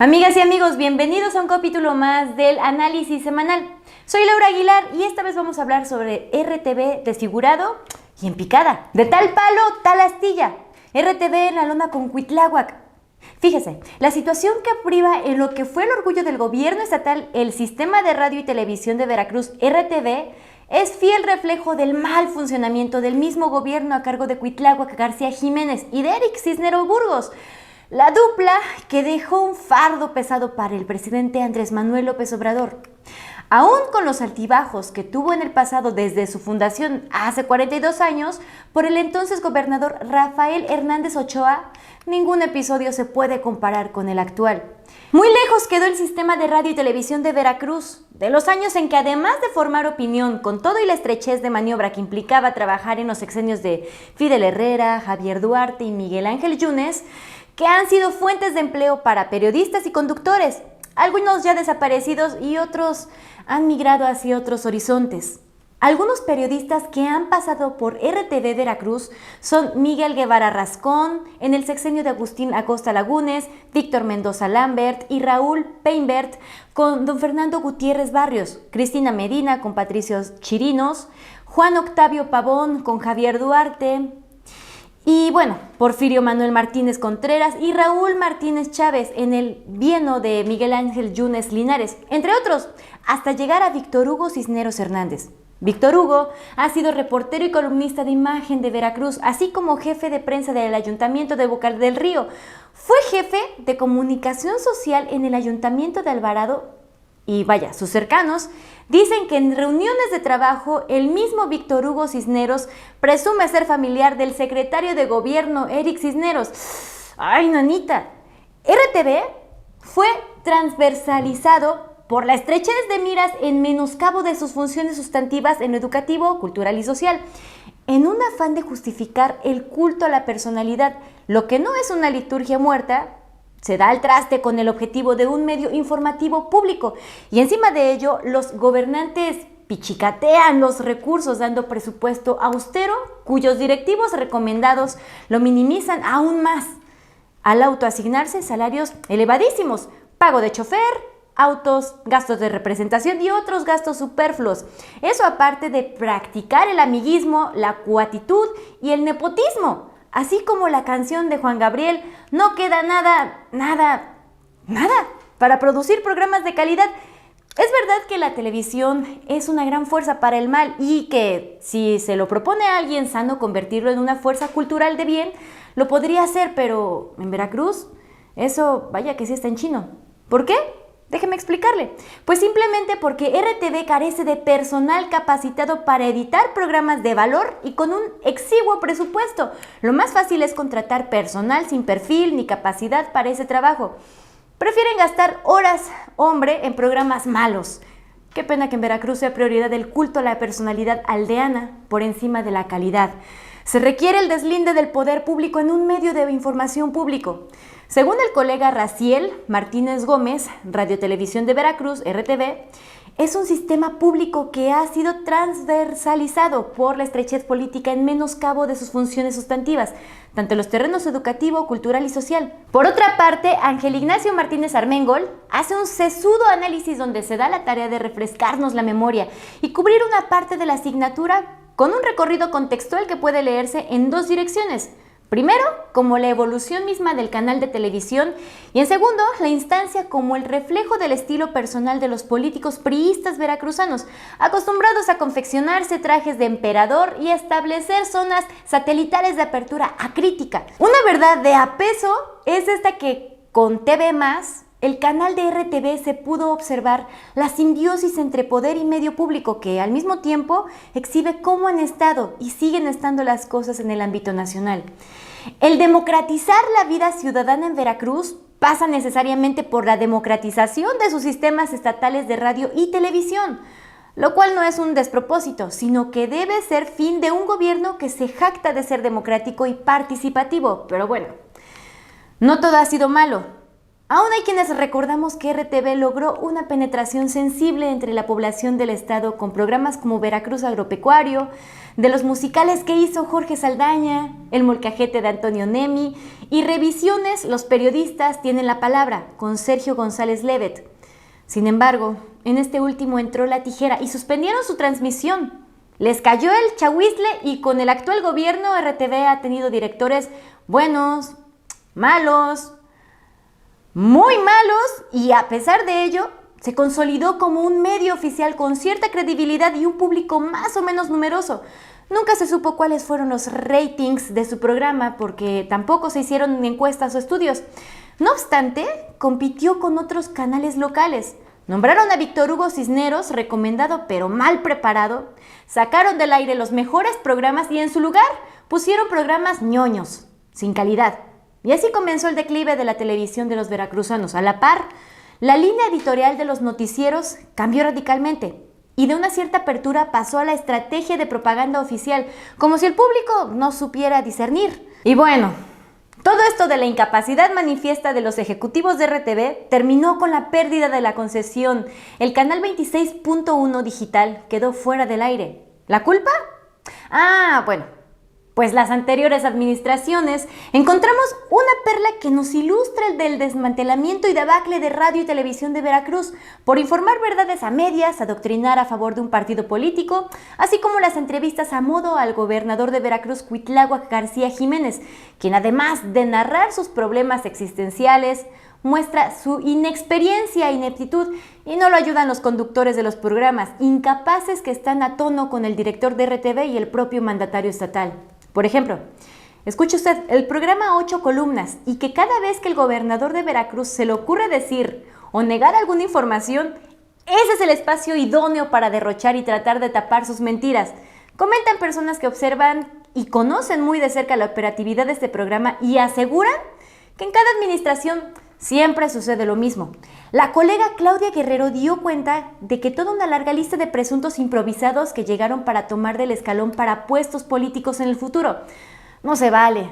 Amigas y amigos, bienvenidos a un capítulo más del análisis semanal. Soy Laura Aguilar y esta vez vamos a hablar sobre RTV desfigurado y en picada. De tal palo, tal astilla. RTV en la lona con Cuitláhuac. Fíjese, la situación que priva en lo que fue el orgullo del gobierno estatal, el Sistema de Radio y Televisión de Veracruz, RTV, es fiel reflejo del mal funcionamiento del mismo gobierno a cargo de Cuitláhuac García Jiménez y de Eric Cisneros Burgos. La dupla que dejó un fardo pesado para el presidente Andrés Manuel López Obrador. Aún con los altibajos que tuvo en el pasado desde su fundación hace 42 años por el entonces gobernador Rafael Hernández Ochoa, ningún episodio se puede comparar con el actual. Muy lejos quedó el sistema de radio y televisión de Veracruz, de los años en que además de formar opinión con todo y la estrechez de maniobra que implicaba trabajar en los sexenios de Fidel Herrera, Javier Duarte y Miguel Ángel Yunes, que han sido fuentes de empleo para periodistas y conductores, algunos ya desaparecidos y otros han migrado hacia otros horizontes. Algunos periodistas que han pasado por RTV Veracruz son Miguel Guevara Rascón, en el sexenio de Agustín Acosta Lagunes, Víctor Mendoza Lambert y Raúl Peinbert con don Fernando Gutiérrez Barrios, Cristina Medina con Patricio Chirinos, Juan Octavio Pavón con Javier Duarte, y bueno, Porfirio Manuel Martínez Contreras y Raúl Martínez Chávez en el bienio de Miguel Ángel Yunes Linares, entre otros, hasta llegar a Víctor Hugo Cisneros Hernández. Víctor Hugo ha sido reportero y columnista de imagen de Veracruz, así como jefe de prensa del Ayuntamiento de Boca del Río. Fue jefe de comunicación social en el Ayuntamiento de Alvarado y vaya, sus cercanos dicen que en reuniones de trabajo el mismo Víctor Hugo Cisneros presume ser familiar del secretario de gobierno Eric Cisneros. ¡Ay, nanita! RTV fue transversalizado por la estrechez de miras en menoscabo de sus funciones sustantivas en lo educativo, cultural y social, en un afán de justificar el culto a la personalidad, lo que no es una liturgia muerta. Se da al traste con el objetivo de un medio informativo público y encima de ello los gobernantes pichicatean los recursos dando presupuesto austero cuyos directivos recomendados lo minimizan aún más al autoasignarse salarios elevadísimos, pago de chofer, autos, gastos de representación y otros gastos superfluos. Eso aparte de practicar el amiguismo, la cuatitud y el nepotismo. Así como la canción de Juan Gabriel, no queda nada para producir programas de calidad. Es verdad que la televisión es una gran fuerza para el mal y que si se lo propone a alguien sano convertirlo en una fuerza cultural de bien, lo podría hacer, pero en Veracruz, eso vaya que sí está en chino. ¿Por qué? Déjeme explicarle. Pues simplemente porque RTV carece de personal capacitado para editar programas de valor y con un exiguo presupuesto. Lo más fácil es contratar personal sin perfil ni capacidad para ese trabajo. Prefieren gastar horas, hombre, en programas malos. Qué pena que en Veracruz sea prioridad el culto a la personalidad aldeana por encima de la calidad. Se requiere el deslinde del poder público en un medio de información público. Según el colega Raciel Martínez Gómez, Radiotelevisión de Veracruz, RTV, es un sistema público que ha sido transversalizado por la estrechez política en menoscabo de sus funciones sustantivas, tanto en los terrenos educativo, cultural y social. Por otra parte, Ángel Ignacio Martínez Armengol hace un sesudo análisis donde se da la tarea de refrescarnos la memoria y cubrir una parte de la asignatura con un recorrido contextual que puede leerse en dos direcciones. Primero, como la evolución misma del canal de televisión y en segundo, la instancia como el reflejo del estilo personal de los políticos priistas veracruzanos, acostumbrados a confeccionarse trajes de emperador y establecer zonas satelitales de apertura acrítica. Una verdad de a peso es esta que con TV+, el canal de RTV se pudo observar la simbiosis entre poder y medio público que al mismo tiempo exhibe cómo han estado y siguen estando las cosas en el ámbito nacional. El democratizar la vida ciudadana en Veracruz pasa necesariamente por la democratización de sus sistemas estatales de radio y televisión, lo cual no es un despropósito, sino que debe ser fin de un gobierno que se jacta de ser democrático y participativo. Pero bueno, no todo ha sido malo. Aún hay quienes recordamos que RTV logró una penetración sensible entre la población del estado con programas como Veracruz Agropecuario, de los musicales que hizo Jorge Saldaña, El Molcajete de Antonio Nemi y Revisiones, los periodistas tienen la palabra, con Sergio González Levet. Sin embargo, en este último entró la tijera y suspendieron su transmisión. Les cayó el chahuizle y con el actual gobierno RTV ha tenido directores buenos, malos, muy malos, y a pesar de ello se consolidó como un medio oficial con cierta credibilidad y un público más o menos numeroso. Nunca se supo cuáles fueron los ratings de su programa porque tampoco se hicieron encuestas o estudios. No obstante, compitió con otros canales locales. Nombraron a Víctor Hugo Cisneros, recomendado pero mal preparado. Sacaron del aire los mejores programas y en su lugar pusieron programas ñoños, sin calidad. Y así comenzó el declive de la televisión de los veracruzanos. A la par, la línea editorial de los noticieros cambió radicalmente y de una cierta apertura pasó a la estrategia de propaganda oficial, como si el público no supiera discernir. Y bueno, todo esto de la incapacidad manifiesta de los ejecutivos de RTV terminó con la pérdida de la concesión. El canal 26.1 digital quedó fuera del aire. ¿La culpa? Bueno. Pues las anteriores administraciones encontramos una perla que nos ilustra el del desmantelamiento y debacle de radio y televisión de Veracruz por informar verdades a medias, adoctrinar a favor de un partido político, así como las entrevistas a modo al gobernador de Veracruz, Cuitláhuac García Jiménez, quien además de narrar sus problemas existenciales, muestra su inexperiencia e ineptitud y no lo ayudan los conductores de los programas, incapaces que están a tono con el director de RTV y el propio mandatario estatal. Por ejemplo, escuche usted el programa 8 columnas y que cada vez que el gobernador de Veracruz se le ocurre decir o negar alguna información, ese es el espacio idóneo para derrochar y tratar de tapar sus mentiras. Comentan personas que observan y conocen muy de cerca la operatividad de este programa y aseguran que en cada administración siempre sucede lo mismo. La colega Claudia Guerrero dio cuenta de que toda una larga lista de presuntos improvisados que llegaron para tomar del escalón para puestos políticos en el futuro. No se vale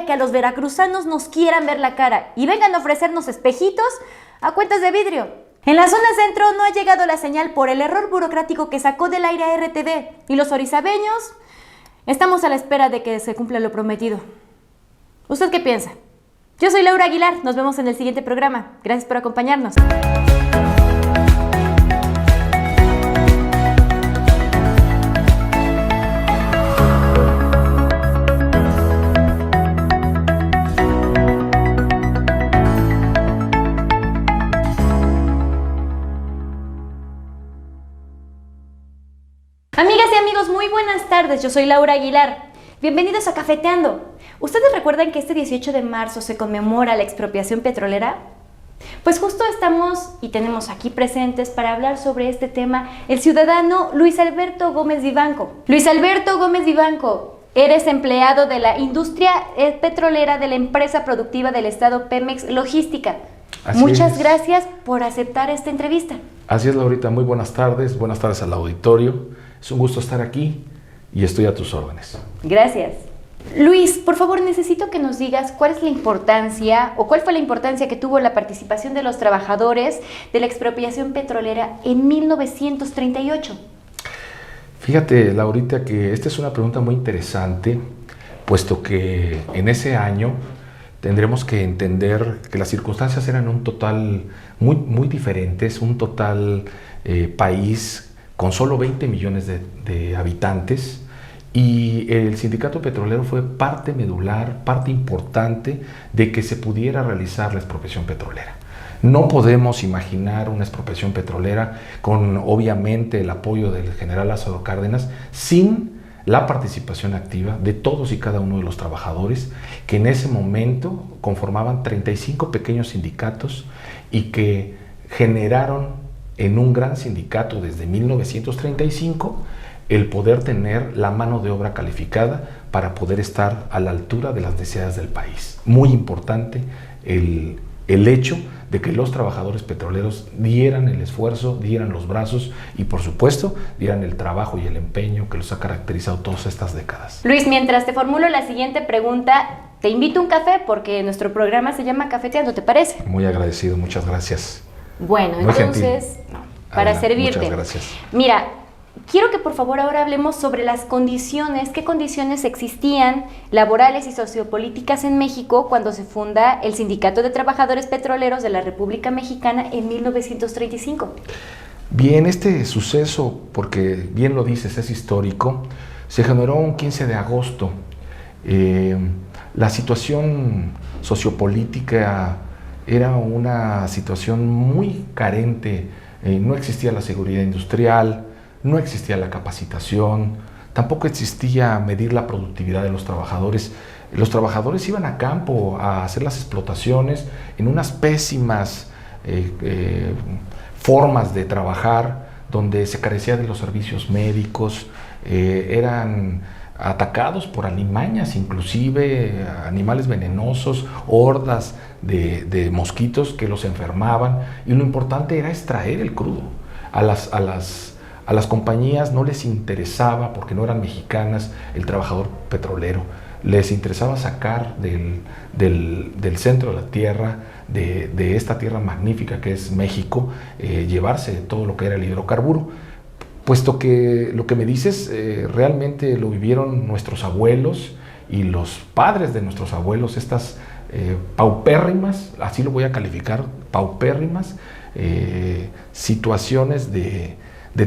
que a los veracruzanos nos quieran ver la cara y vengan a ofrecernos espejitos a cuentas de vidrio. En la zona centro no ha llegado la señal por el error burocrático que sacó del aire a RTV y los orizabeños estamos a la espera de que se cumpla lo prometido. ¿Usted qué piensa? Yo soy Laura Aguilar, nos vemos en el siguiente programa. Gracias por acompañarnos. Amigas y amigos, muy buenas tardes. Yo soy Laura Aguilar. Bienvenidos a Cafeteando. ¿Ustedes recuerdan que este 18 de marzo se conmemora la expropiación petrolera? Pues justo estamos y tenemos aquí presentes para hablar sobre este tema el ciudadano Luis Alberto Gómez Vivanco. Luis Alberto Gómez Vivanco, eres empleado de la industria petrolera de la empresa productiva del estado Pemex Logística. Muchas gracias por aceptar esta entrevista. Así es, Laurita, muy buenas tardes al auditorio. Es un gusto estar aquí y estoy a tus órdenes. Gracias. Luis, por favor, necesito que nos digas cuál es la importancia o cuál fue la importancia que tuvo la participación de los trabajadores de la expropiación petrolera en 1938. Fíjate, Laurita, que esta es una pregunta muy interesante, puesto que en ese año tendremos que entender que las circunstancias eran un total muy diferentes, un total país con solo 20 millones de habitantes. Y el sindicato petrolero fue parte medular, parte importante de que se pudiera realizar la expropiación petrolera. No podemos imaginar una expropiación petrolera con, obviamente, el apoyo del general Lázaro Cárdenas, sin la participación activa de todos y cada uno de los trabajadores que en ese momento conformaban 35 pequeños sindicatos y que generaron en un gran sindicato desde 1935 el poder tener la mano de obra calificada para poder estar a la altura de las necesidades del país. Muy importante el hecho de que los trabajadores petroleros dieran el esfuerzo, dieran los brazos y, por supuesto, dieran el trabajo y el empeño que los ha caracterizado todas estas décadas. Luis, mientras te formulo la siguiente pregunta, te invito a un café porque nuestro programa se llama Cafeteando, ¿te parece? Muy agradecido, muchas gracias. Bueno, Muy entonces, para Adelante, servirte. muchas gracias. Mira, quiero que por favor ahora hablemos sobre las condiciones, qué condiciones existían laborales y sociopolíticas en México cuando se funda el Sindicato de Trabajadores Petroleros de la República Mexicana en 1935. Bien, este suceso, porque bien lo dices, es histórico, se generó un 15 de agosto. La situación sociopolítica era una situación muy carente, no existía la seguridad industrial, no existía la capacitación, tampoco existía medir la productividad de los trabajadores. Los trabajadores iban a campo a hacer las explotaciones en unas pésimas formas de trabajar, donde se carecía de los servicios médicos, eran atacados por alimañas, inclusive animales venenosos, hordas de mosquitos que los enfermaban, y lo importante era extraer el crudo. A las compañías no les interesaba, porque no eran mexicanas, el trabajador petrolero. Les interesaba sacar del centro de la tierra, de esta tierra magnífica que es México, llevarse todo lo que era el hidrocarburo. Puesto que lo que me dices realmente lo vivieron nuestros abuelos y los padres de nuestros abuelos, estas paupérrimas, así lo voy a calificar, paupérrimas situaciones de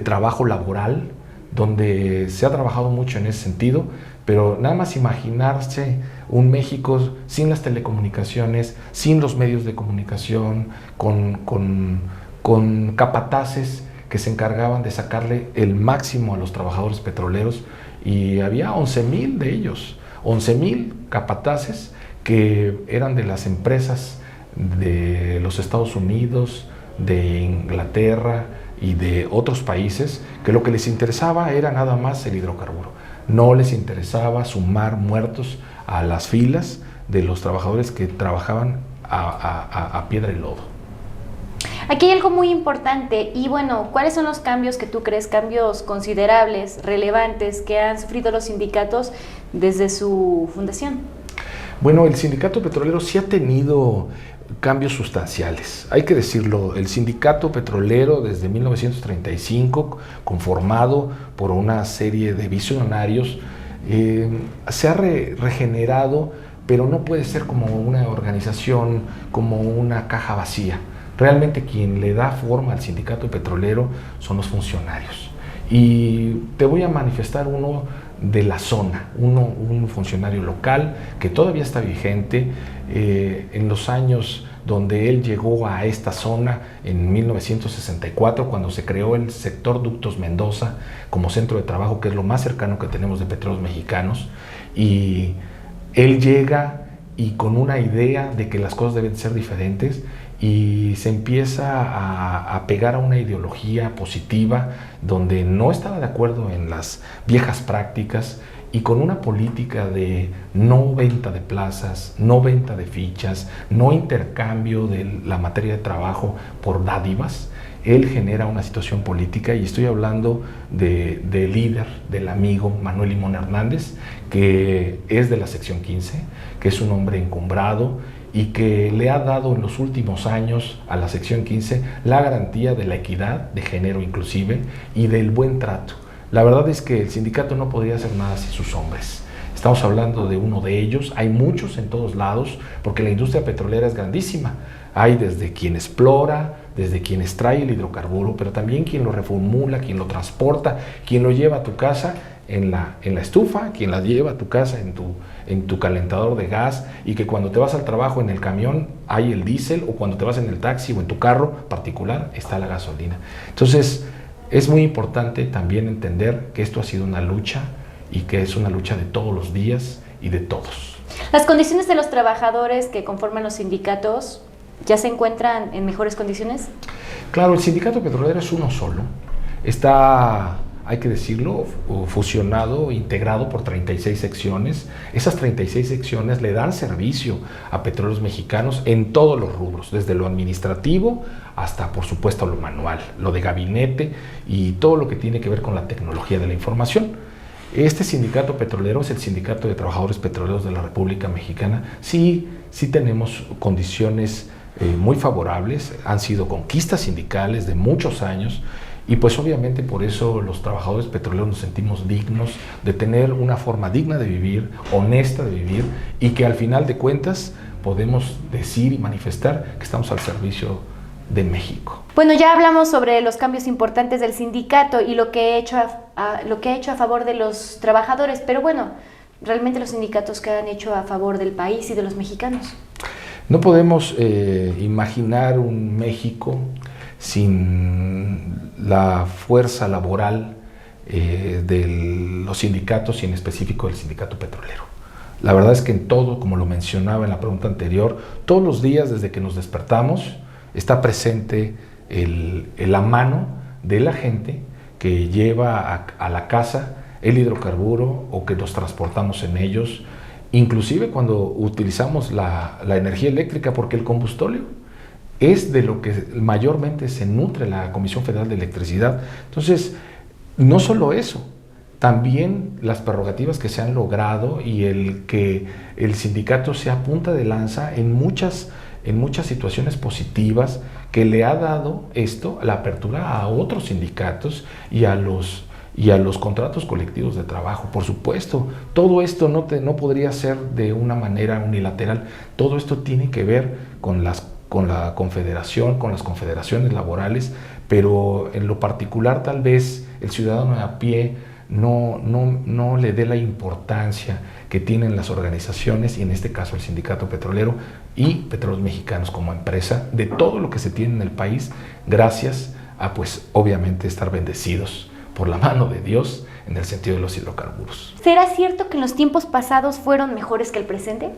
trabajo laboral, donde se ha trabajado mucho en ese sentido, pero nada más imaginarse un México sin las telecomunicaciones, sin los medios de comunicación, con capataces que se encargaban de sacarle el máximo a los trabajadores petroleros, y había 11,000 de ellos, 11,000 capataces que eran de las empresas de los Estados Unidos, de Inglaterra y de otros países, que lo que les interesaba era nada más el hidrocarburo. No les interesaba sumar muertos a las filas de los trabajadores que trabajaban a piedra y lodo. Aquí hay algo muy importante y bueno, ¿cuáles son los cambios que tú crees, cambios considerables, relevantes que han sufrido los sindicatos desde su fundación? Bueno, el sindicato petrolero sí ha tenido cambios sustanciales. Hay que decirlo, el sindicato petrolero desde 1935, conformado por una serie de visionarios, se ha regenerado, pero no puede ser como una organización, como una caja vacía. Realmente quien le da forma al sindicato petrolero son los funcionarios. Y te voy a manifestar uno de la zona, un funcionario local que todavía está vigente. En los años donde él llegó a esta zona, en 1964, cuando se creó el sector Ductos Mendoza como centro de trabajo, que es lo más cercano que tenemos de Petróleos Mexicanos, y él llega y con una idea de que las cosas deben ser diferentes, y se empieza a pegar a una ideología positiva donde no estaba de acuerdo en las viejas prácticas, y con una política de no venta de plazas, no venta de fichas, no intercambio de la materia de trabajo por dádivas. Él genera una situación política, y estoy hablando del líder, del amigo Manuel Limón Hernández, que es de la sección 15, que es un hombre encumbrado y que le ha dado en los últimos años a la sección 15 la garantía de la equidad de género inclusive y del buen trato. La verdad es que el sindicato no podría hacer nada sin sus hombres. Estamos hablando de uno de ellos, hay muchos en todos lados, porque la industria petrolera es grandísima. Hay desde quien explora, desde quien extrae el hidrocarburo, pero también quien lo reformula, quien lo transporta, quien lo lleva a tu casa en la estufa, quien la lleva a tu casa en tu calentador de gas, y que cuando te vas al trabajo en el camión hay el diésel, o cuando te vas en el taxi o en tu carro particular está la gasolina. Entonces es muy importante también entender que esto ha sido una lucha, y que es una lucha de todos los días y de todos. ¿Las condiciones de los trabajadores que conforman los sindicatos ya se encuentran en mejores condiciones? Claro, el sindicato petrolero es uno solo. Está, hay que decirlo, fusionado, integrado por 36 secciones. Esas 36 secciones le dan servicio a Petróleos Mexicanos en todos los rubros, desde lo administrativo hasta, por supuesto, lo manual, lo de gabinete y todo lo que tiene que ver con la tecnología de la información. Este sindicato petrolero es el Sindicato de Trabajadores Petroleros de la República Mexicana. Sí tenemos condiciones muy favorables, han sido conquistas sindicales de muchos años y pues obviamente por eso los trabajadores petroleros nos sentimos dignos de tener una forma digna de vivir, honesta de vivir y que al final de cuentas podemos decir y manifestar que estamos al servicio de México. Bueno, ya hablamos sobre los cambios importantes del sindicato y lo que ha hecho a favor de los trabajadores, pero bueno, realmente los sindicatos que han hecho a favor del país y de los mexicanos. No podemos imaginar un México sin la fuerza laboral de los sindicatos y en específico del sindicato petrolero. La verdad es que en todo, como lo mencionaba en la pregunta anterior, todos los días desde que nos despertamos está presente la mano de la gente que lleva a la casa el hidrocarburo o que nos transportamos en ellos, inclusive cuando utilizamos la energía eléctrica, porque el combustóleo es de lo que mayormente se nutre la Comisión Federal de Electricidad. Entonces, no solo eso, también las prerrogativas que se han logrado y el que el sindicato sea punta de lanza en muchas situaciones positivas que le ha dado esto, la apertura a otros sindicatos y a los contratos colectivos de trabajo. Por supuesto, todo esto no podría ser de una manera unilateral, todo esto tiene que ver con la confederación, con las confederaciones laborales, pero en lo particular tal vez el ciudadano a pie no le dé la importancia que tienen las organizaciones y en este caso el Sindicato Petrolero y Petróleos Mexicanos como empresa de todo lo que se tiene en el país gracias a pues obviamente estar bendecidos por la mano de Dios en el sentido de los hidrocarburos. ¿Será cierto que en los tiempos pasados fueron mejores que el presente?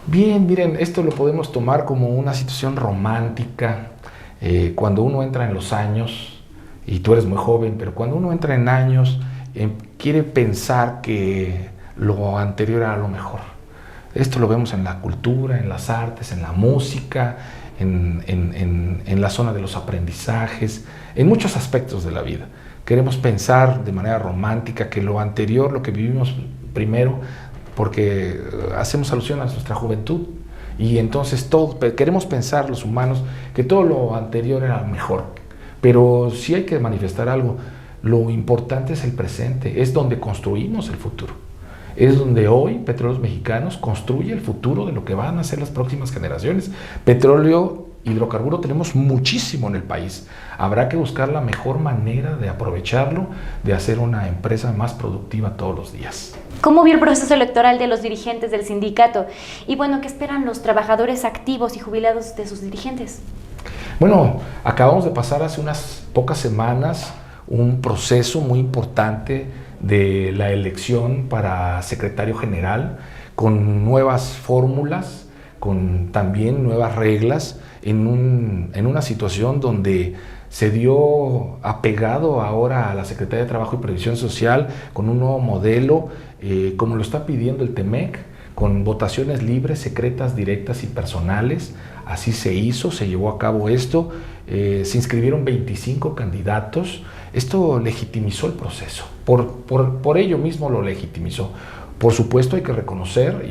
Bien, miren, esto lo podemos tomar como una situación romántica. Cuando uno entra en los años, y tú eres muy joven, pero cuando uno entra en años, quiere pensar que lo anterior era lo mejor. Esto lo vemos en la cultura, en las artes, en la música, en la zona de los aprendizajes, en muchos aspectos de la vida. Queremos pensar de manera romántica que lo anterior, lo que vivimos primero, porque hacemos alusión a nuestra juventud y entonces queremos pensar los humanos que todo lo anterior era mejor, pero sí hay que manifestar algo. Lo importante es el presente, es donde construimos el futuro, es donde hoy Petróleos Mexicanos construye el futuro de lo que van a ser las próximas generaciones. Petróleo, hidrocarburo tenemos muchísimo en el país, habrá que buscar la mejor manera de aprovecharlo, de hacer una empresa más productiva todos los días. ¿Cómo vio el proceso electoral de los dirigentes del sindicato? Y bueno, ¿qué esperan los trabajadores activos y jubilados de sus dirigentes? Bueno, acabamos de pasar hace unas pocas semanas un proceso muy importante de la elección para secretario general, con nuevas fórmulas, con también nuevas reglas, en una situación donde se dio apegado ahora a la Secretaría de Trabajo y Previsión Social con un nuevo modelo, como lo está pidiendo el TEMEC, con votaciones libres, secretas, directas y personales. Así se hizo, se llevó a cabo esto, se inscribieron 25 candidatos. Esto legitimizó el proceso, por ello mismo lo legitimizó. Por supuesto hay que reconocer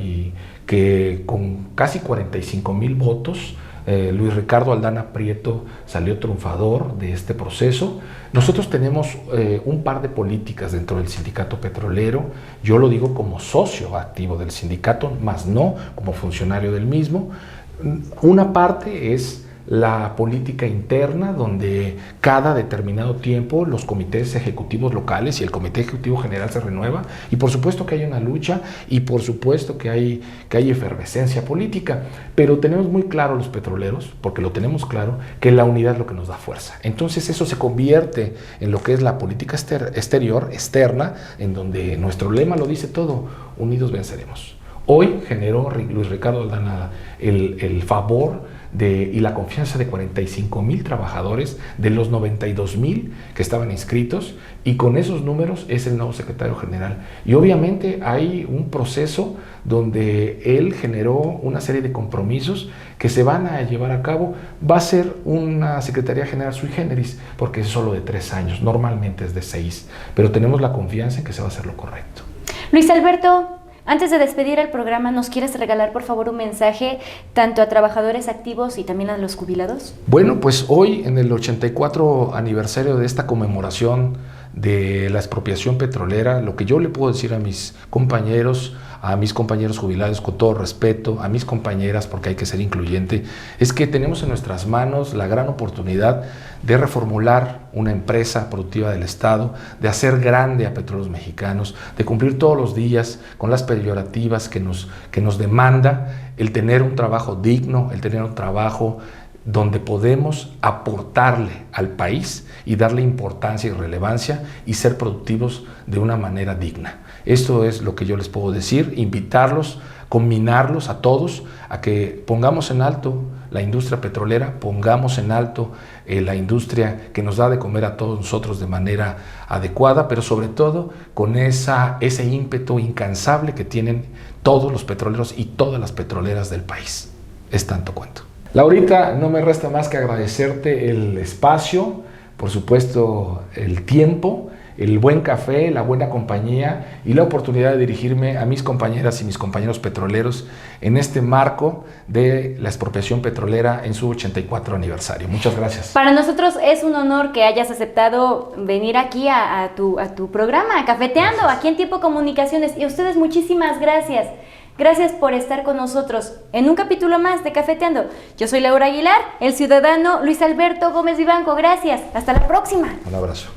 que con casi 45,000 votos, Luis Ricardo Aldana Prieto salió triunfador de este proceso. Nosotros tenemos un par de políticas dentro del sindicato petrolero. Yo lo digo como socio activo del sindicato, más no como funcionario del mismo. Una parte es la política interna, donde cada determinado tiempo los comités ejecutivos locales y el comité ejecutivo general se renueva, y por supuesto que hay una lucha y por supuesto que hay efervescencia política, pero tenemos muy claro los petroleros, porque lo tenemos claro, que la unidad es lo que nos da fuerza. Entonces eso se convierte en lo que es la política externa, en donde nuestro lema lo dice todo: unidos venceremos. Hoy generó Luis Ricardo Aldana el favor y la confianza de 45,000 trabajadores de los 92,000 que estaban inscritos, y con esos números es el nuevo secretario general. Y obviamente hay un proceso donde él generó una serie de compromisos que se van a llevar a cabo. Va a ser una Secretaría General sui generis, porque es solo de 3 años, normalmente es de 6, pero tenemos la confianza en que se va a hacer lo correcto. Luis Alberto, antes de despedir el programa, ¿nos quieres regalar por favor un mensaje tanto a trabajadores activos y también a los jubilados? Bueno, pues hoy en el 84 aniversario de esta conmemoración de la expropiación petrolera, lo que yo le puedo decir a mis compañeros jubilados, con todo respeto, a mis compañeras, porque hay que ser incluyente, es que tenemos en nuestras manos la gran oportunidad de reformular una empresa productiva del Estado, de hacer grande a Petróleos Mexicanos, de cumplir todos los días con las peyorativas que nos demanda el tener un trabajo digno, el tener un trabajo donde podemos aportarle al país y darle importancia y relevancia y ser productivos de una manera digna. Esto es lo que yo les puedo decir, invitarlos, combinarlos a todos a que pongamos en alto la industria petrolera, pongamos en alto la industria que nos da de comer a todos nosotros de manera adecuada, pero sobre todo con ese ímpetu incansable que tienen todos los petroleros y todas las petroleras del país. Es tanto cuento. Laurita, no me resta más que agradecerte el espacio, por supuesto el tiempo, el buen café, la buena compañía y la oportunidad de dirigirme a mis compañeras y mis compañeros petroleros en este marco de la expropiación petrolera en su 84 aniversario. Muchas gracias. Para nosotros es un honor que hayas aceptado venir aquí a tu programa, Cafeteando, gracias. Aquí en Tiempo Comunicaciones. Y a ustedes muchísimas gracias. Gracias por estar con nosotros en un capítulo más de Cafeteando. Yo soy Laura Aguilar, el ciudadano Luis Alberto Gómez Vivanco. Gracias. Hasta la próxima. Un abrazo.